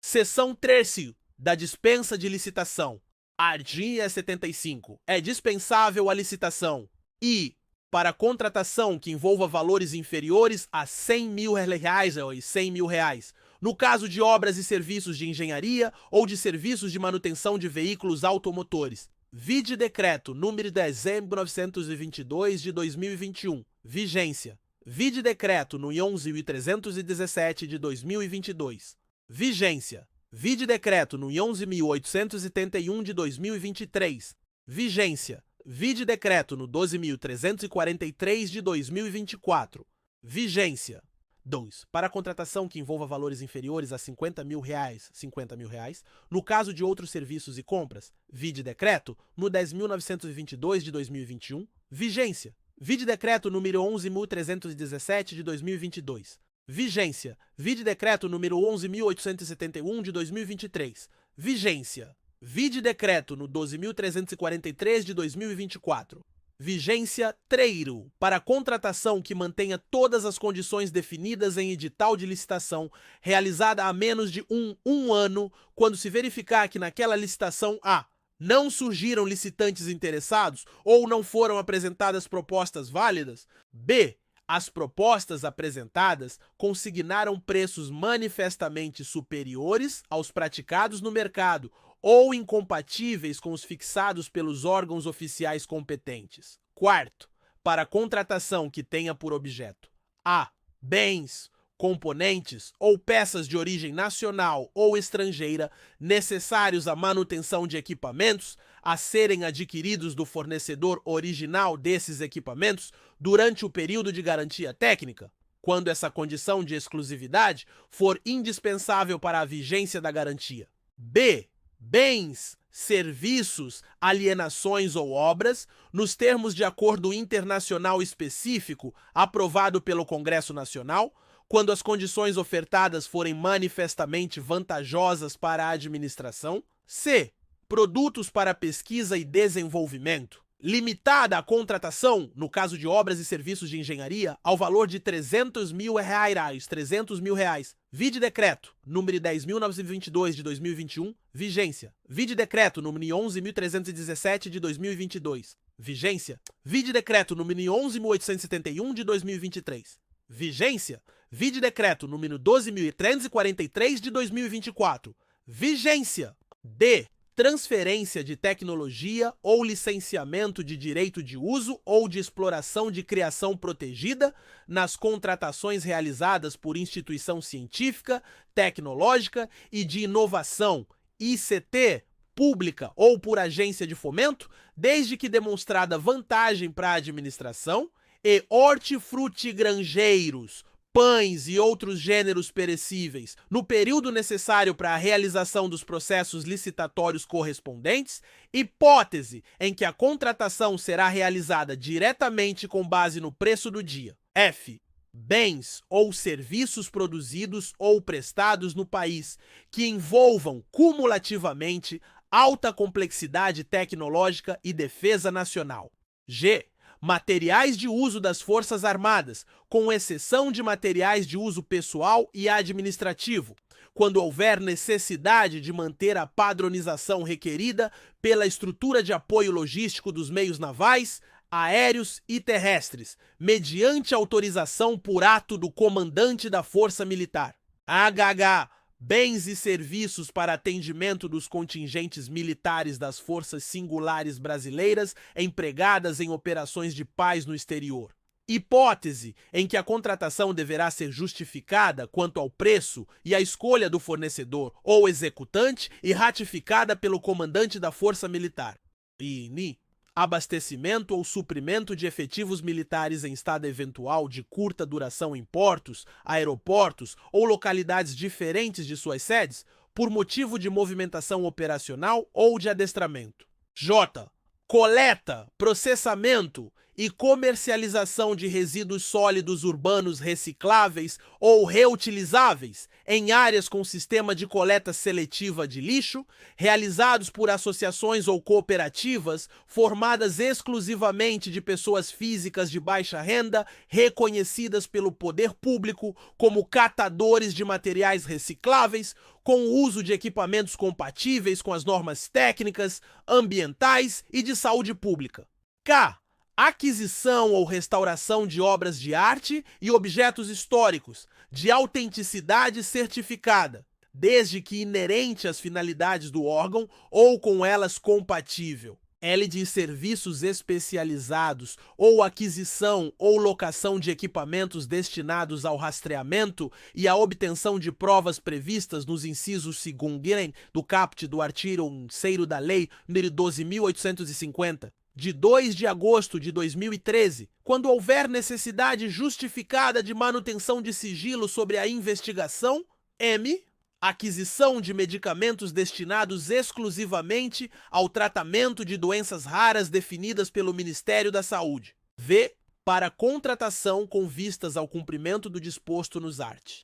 Seção 3 da dispensa de licitação. Artigo 75. É dispensável a licitação e, para contratação que envolva valores inferiores a R$100.000 ou R$100.000, no caso de obras e serviços de engenharia ou de serviços de manutenção de veículos automotores. Vide Decreto número 10.922 de 2021. Vigência. Vide Decreto no 11.317 de 2022. Vigência. Vide Decreto no 11.871 de 2023. Vigência. Vide Decreto no 12.343 de 2024. Vigência. 2. Para contratação que envolva valores inferiores a R$50.000, no caso de outros serviços e compras, vide Decreto no 10.922 de 2021. Vigência. Vide Decreto número 11.317 de 2022. Vigência. Vide Decreto número 11.871 de 2023. Vigência. Vide Decreto no 12.343 de 2024. Vigência 3. Para contratação que mantenha todas as condições definidas em edital de licitação realizada há menos de um ano, quando se verificar que naquela licitação A. Não surgiram licitantes interessados ou não foram apresentadas propostas válidas. B. As propostas apresentadas consignaram preços manifestamente superiores aos praticados no mercado ou incompatíveis com os fixados pelos órgãos oficiais competentes. 4. Para contratação que tenha por objeto a. Bens, componentes ou peças de origem nacional ou estrangeira necessários à manutenção de equipamentos a serem adquiridos do fornecedor original desses equipamentos durante o período de garantia técnica, quando essa condição de exclusividade for indispensável para a vigência da garantia. B. Bens, serviços, alienações ou obras, nos termos de acordo internacional específico aprovado pelo Congresso Nacional, quando as condições ofertadas forem manifestamente vantajosas para a administração. C. Produtos para pesquisa e desenvolvimento. Limitada a contratação, no caso de obras e serviços de engenharia, ao valor de R$300.000. Vide Decreto número 10.922 de 2021. Vigência. Vide Decreto número 11.317 de 2022. Vigência. Vide Decreto número 11.871 de 2023. Vigência. Vide Decreto número 12.343 de 2024. Vigência. D. Transferência de tecnologia ou licenciamento de direito de uso ou de exploração de criação protegida nas contratações realizadas por instituição científica, tecnológica e de inovação, ICT, pública ou por agência de fomento, desde que demonstrada vantagem para a administração, e hortifrutigranjeiros, pães e outros gêneros perecíveis, no período necessário para a realização dos processos licitatórios correspondentes, hipótese em que a contratação será realizada diretamente com base no preço do dia. F. Bens ou serviços produzidos ou prestados no país que envolvam cumulativamente alta complexidade tecnológica e defesa nacional. G. Materiais de uso das Forças Armadas, com exceção de materiais de uso pessoal e administrativo, quando houver necessidade de manter a padronização requerida pela estrutura de apoio logístico dos meios navais, aéreos e terrestres, mediante autorização por ato do comandante da Força Militar. HH. Bens e serviços para atendimento dos contingentes militares das Forças Singulares Brasileiras empregadas em operações de paz no exterior. Hipótese em que a contratação deverá ser justificada quanto ao preço e à escolha do fornecedor ou executante e ratificada pelo comandante da Força Militar. INI. Abastecimento ou suprimento de efetivos militares em estado eventual de curta duração em portos, aeroportos ou localidades diferentes de suas sedes, por motivo de movimentação operacional ou de adestramento. J. Coleta, processamento e comercialização de resíduos sólidos urbanos recicláveis ou reutilizáveis em áreas com sistema de coleta seletiva de lixo, realizados por associações ou cooperativas formadas exclusivamente de pessoas físicas de baixa renda, reconhecidas pelo poder público como catadores de materiais recicláveis, com o uso de equipamentos compatíveis com as normas técnicas, ambientais e de saúde pública. K. Aquisição ou restauração de obras de arte e objetos históricos, de autenticidade certificada, desde que inerente às finalidades do órgão ou com elas compatível. L de serviços especializados ou aquisição ou locação de equipamentos destinados ao rastreamento e à obtenção de provas previstas nos incisos 2 do caput do artigo 1º da Lei nº 12.850, de 2 de agosto de 2013, quando houver necessidade justificada de manutenção de sigilo sobre a investigação. M. Aquisição de medicamentos destinados exclusivamente ao tratamento de doenças raras definidas pelo Ministério da Saúde. V. Para contratação com vistas ao cumprimento do disposto nos art.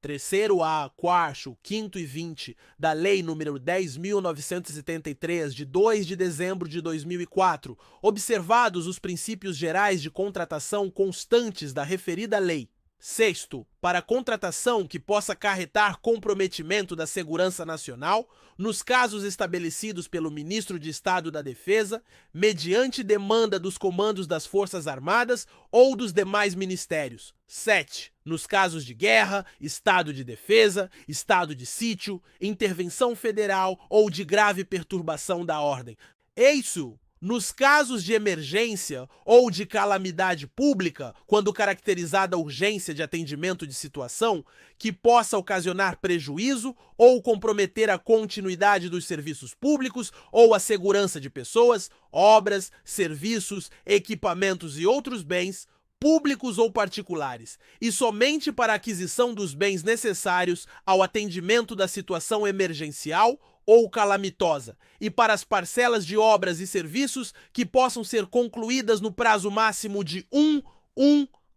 Terceiro A, quarto, quinto e 20 da Lei nº 10.973, de 2 de dezembro de 2004, observados os princípios gerais de contratação constantes da referida lei. Sexto, para contratação que possa acarretar comprometimento da segurança nacional, nos casos estabelecidos pelo Ministro de Estado da Defesa, mediante demanda dos comandos das Forças Armadas ou dos demais ministérios. 7. Nos casos de guerra, estado de defesa, estado de sítio, intervenção federal ou de grave perturbação da ordem. Isso nos casos de emergência ou de calamidade pública, quando caracterizada a urgência de atendimento de situação que possa ocasionar prejuízo ou comprometer a continuidade dos serviços públicos ou a segurança de pessoas, obras, serviços, equipamentos e outros bens, públicos ou particulares, e somente para a aquisição dos bens necessários ao atendimento da situação emergencial ou calamitosa, e para as parcelas de obras e serviços que possam ser concluídas no prazo máximo de um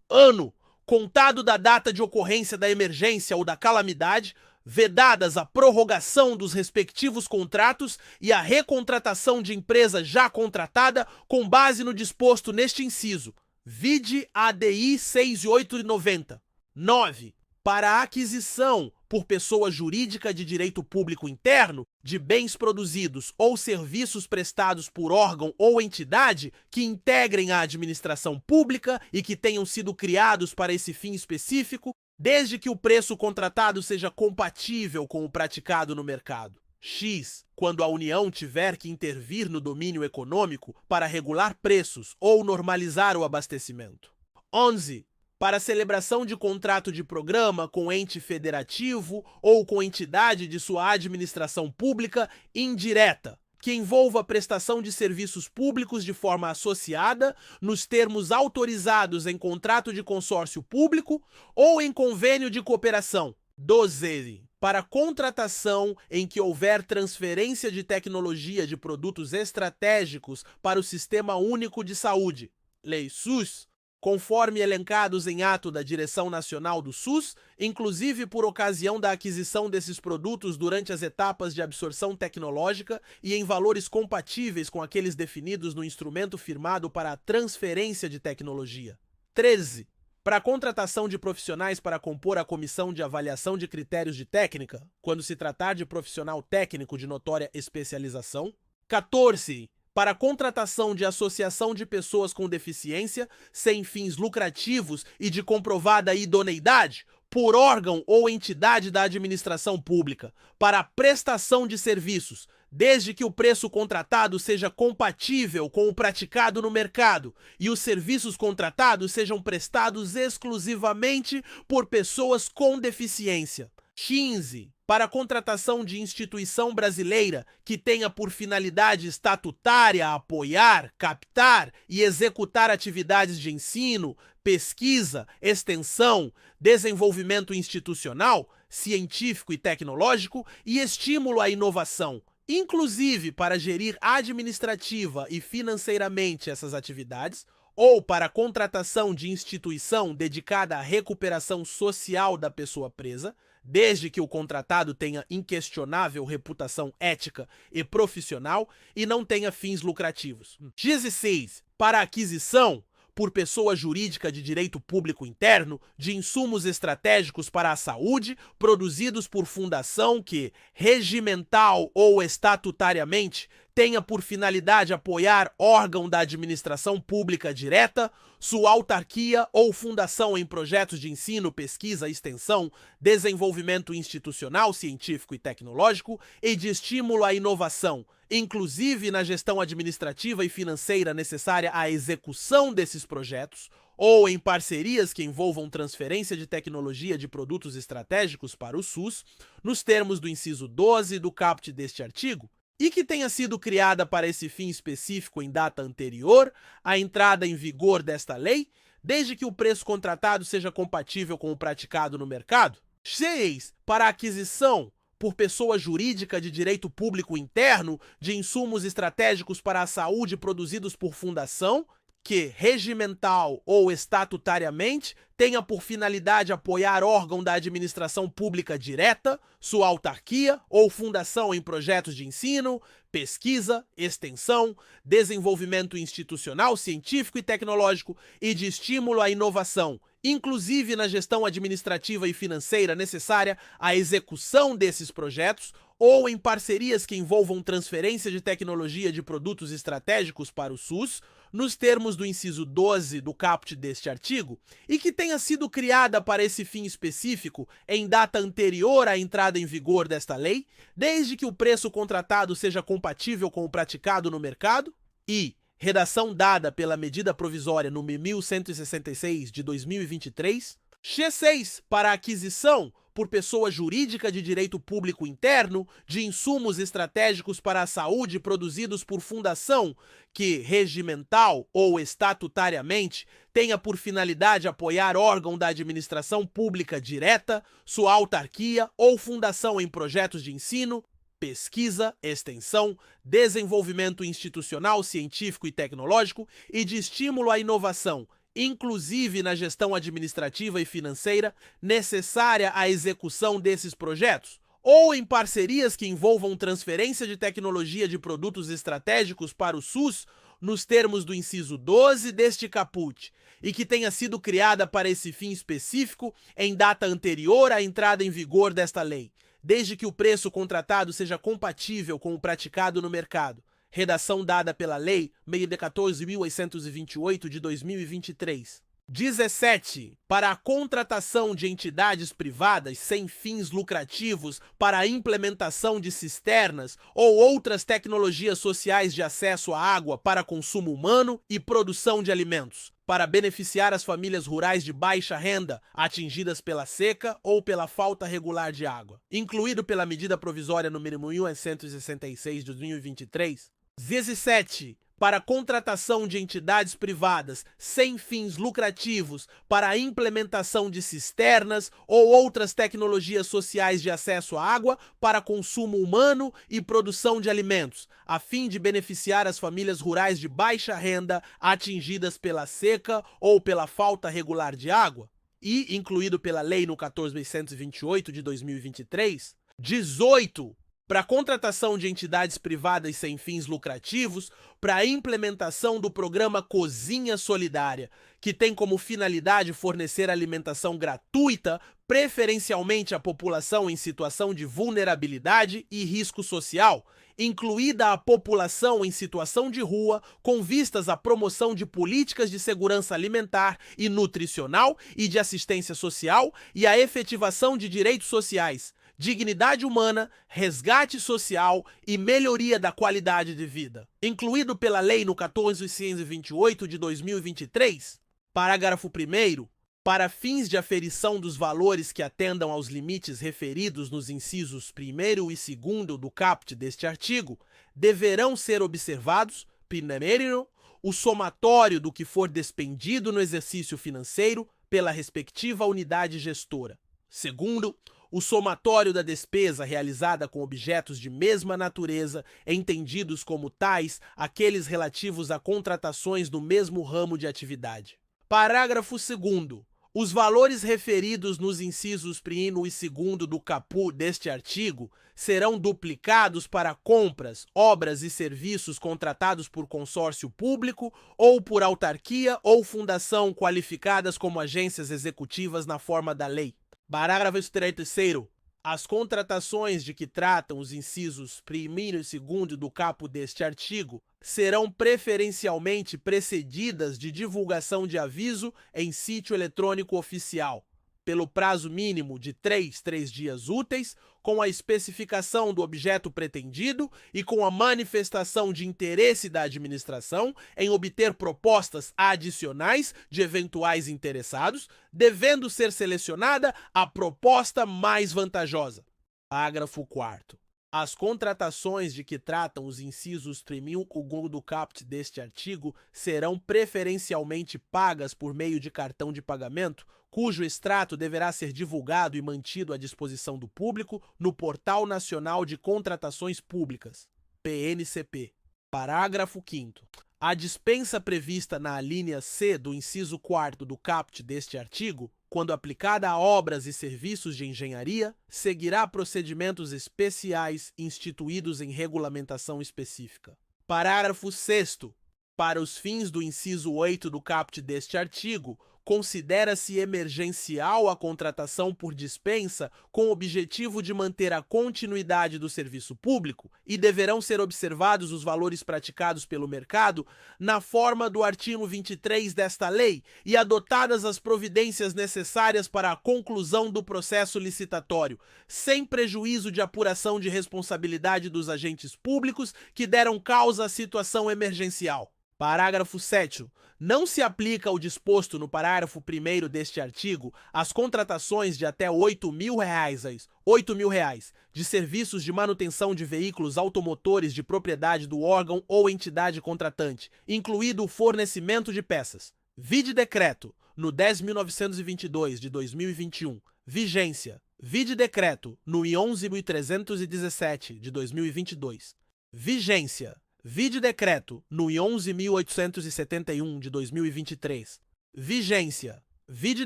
ano, contado da data de ocorrência da emergência ou da calamidade, vedadas a prorrogação dos respectivos contratos e a recontratação de empresa já contratada com base no disposto neste inciso. Vide ADI 6890. 9. Para a aquisição por pessoa jurídica de direito público interno de bens produzidos ou serviços prestados por órgão ou entidade que integrem a administração pública e que tenham sido criados para esse fim específico, desde que o preço contratado seja compatível com o praticado no mercado. X. Quando a União tiver que intervir no domínio econômico para regular preços ou normalizar o abastecimento. 11. Para a celebração de contrato de programa com ente federativo ou com entidade de sua administração pública indireta, que envolva a prestação de serviços públicos de forma associada, nos termos autorizados em contrato de consórcio público ou em convênio de cooperação. 12. Para contratação em que houver transferência de tecnologia de produtos estratégicos para o Sistema Único de Saúde, Lei SUS, conforme elencados em ato da Direção Nacional do SUS, inclusive por ocasião da aquisição desses produtos durante as etapas de absorção tecnológica e em valores compatíveis com aqueles definidos no instrumento firmado para a transferência de tecnologia. 13. Para a contratação de profissionais para compor a Comissão de Avaliação de Critérios de Técnica, quando se tratar de profissional técnico de notória especialização. 14. Para a contratação de associação de pessoas com deficiência, sem fins lucrativos e de comprovada idoneidade, por órgão ou entidade da administração pública, para a prestação de serviços, desde que o preço contratado seja compatível com o praticado no mercado e os serviços contratados sejam prestados exclusivamente por pessoas com deficiência. 15. Para a contratação de instituição brasileira que tenha por finalidade estatutária apoiar, captar e executar atividades de ensino, pesquisa, extensão, desenvolvimento institucional, científico e tecnológico e estímulo à inovação, inclusive para gerir administrativa e financeiramente essas atividades, ou para a contratação de instituição dedicada à recuperação social da pessoa presa, desde que o contratado tenha inquestionável reputação ética e profissional e não tenha fins lucrativos. 16. Para a aquisição por pessoa jurídica de direito público interno de insumos estratégicos para a saúde produzidos por fundação que, regimental ou estatutariamente, tenha por finalidade apoiar órgão da administração pública direta, sua autarquia ou fundação em projetos de ensino, pesquisa, extensão, desenvolvimento institucional, científico e tecnológico e de estímulo à inovação, inclusive na gestão administrativa e financeira necessária à execução desses projetos, ou em parcerias que envolvam transferência de tecnologia de produtos estratégicos para o SUS, nos termos do inciso 12 do caput deste artigo, e que tenha sido criada para esse fim específico em data anterior à entrada em vigor desta lei, desde que o preço contratado seja compatível com o praticado no mercado. 6. Para a aquisição por pessoa jurídica de direito público interno de insumos estratégicos para a saúde produzidos por fundação que, regimental ou estatutariamente, tenha por finalidade apoiar órgão da administração pública direta, sua autarquia ou fundação em projetos de ensino, pesquisa, extensão, desenvolvimento institucional, científico e tecnológico e de estímulo à inovação, inclusive na gestão administrativa e financeira necessária à execução desses projetos, ou em parcerias que envolvam transferência de tecnologia de produtos estratégicos para o SUS, nos termos do inciso 12 do caput deste artigo, e que tenha sido criada para esse fim específico em data anterior à entrada em vigor desta lei, desde que o preço contratado seja compatível com o praticado no mercado, e redação dada pela medida provisória número 1166 de 2023. X6. Para a aquisição por pessoa jurídica de direito público interno de insumos estratégicos para a saúde produzidos por fundação que, regimental ou estatutariamente, tenha por finalidade apoiar órgão da administração pública direta, sua autarquia ou fundação em projetos de ensino, pesquisa, extensão, desenvolvimento institucional, científico e tecnológico e de estímulo à inovação, inclusive na gestão administrativa e financeira necessária à execução desses projetos, ou em parcerias que envolvam transferência de tecnologia de produtos estratégicos para o SUS, nos termos do inciso 12 deste caput, e que tenha sido criada para esse fim específico em data anterior à entrada em vigor desta lei, desde que o preço contratado seja compatível com o praticado no mercado. Redação dada pela Lei 14.828 de 2023. 17. Para a contratação de entidades privadas sem fins lucrativos para a implementação de cisternas ou outras tecnologias sociais de acesso à água para consumo humano e produção de alimentos, para beneficiar as famílias rurais de baixa renda atingidas pela seca ou pela falta regular de água, incluído pela medida provisória número 1166 de 2023. 17. Para a contratação de entidades privadas sem fins lucrativos para a implementação de cisternas ou outras tecnologias sociais de acesso à água para consumo humano e produção de alimentos, a fim de beneficiar as famílias rurais de baixa renda atingidas pela seca ou pela falta regular de água, e incluído pela Lei no 14.128 de 2023. 18. Para a contratação de entidades privadas sem fins lucrativos para a implementação do programa Cozinha Solidária, que tem como finalidade fornecer alimentação gratuita, preferencialmente à população em situação de vulnerabilidade e risco social, incluída a população em situação de rua, com vistas à promoção de políticas de segurança alimentar e nutricional e de assistência social e à efetivação de direitos sociais, dignidade humana, resgate social e melhoria da qualidade de vida. Incluído pela Lei no 14.128 de 2023, parágrafo 1º, para fins de aferição dos valores que atendam aos limites referidos nos incisos 1º e 2º do caput deste artigo, deverão ser observados, primeiro, o somatório do que for despendido no exercício financeiro pela respectiva unidade gestora. Segundo, o somatório da despesa realizada com objetos de mesma natureza, entendidos como tais aqueles relativos a contratações no mesmo ramo de atividade. Parágrafo 2º. Os valores referidos nos incisos 1º e 2º do caput deste artigo serão duplicados para compras, obras e serviços contratados por consórcio público ou por autarquia ou fundação qualificadas como agências executivas na forma da lei. Parágrafo 3º. As contratações de que tratam os incisos 1º e 2º do caput deste artigo serão preferencialmente precedidas de divulgação de aviso em sítio eletrônico oficial, pelo prazo mínimo de 3 dias úteis, com a especificação do objeto pretendido e com a manifestação de interesse da administração em obter propostas adicionais de eventuais interessados, devendo ser selecionada a proposta mais vantajosa. Parágrafo 4º. As contratações de que tratam os incisos 1º e 2º do caput deste artigo serão preferencialmente pagas por meio de cartão de pagamento, cujo extrato deverá ser divulgado e mantido à disposição do público no Portal Nacional de Contratações Públicas, PNCP. Parágrafo 5º. A dispensa prevista na alínea C do inciso 4º do caput deste artigo, quando aplicada a obras e serviços de engenharia, seguirá procedimentos especiais instituídos em regulamentação específica. Parágrafo 6º. Para os fins do inciso 8 do caput deste artigo, considera-se emergencial a contratação por dispensa com o objetivo de manter a continuidade do serviço público e deverão ser observados os valores praticados pelo mercado na forma do artigo 23 desta lei e adotadas as providências necessárias para a conclusão do processo licitatório, sem prejuízo de apuração de responsabilidade dos agentes públicos que deram causa à situação emergencial. Parágrafo 7º. Não se aplica o disposto no parágrafo 1º deste artigo às contratações de até R$ 8.000 de serviços de manutenção de veículos automotores de propriedade do órgão ou entidade contratante, incluído o fornecimento de peças. Vide decreto no 10.922 de 2021. Vigência. Vide decreto no 11.317 de 2022. Vigência. Vide decreto no 11.871 de 2023. Vigência. Vide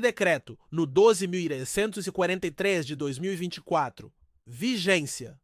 decreto no 12.143 de 2024. Vigência.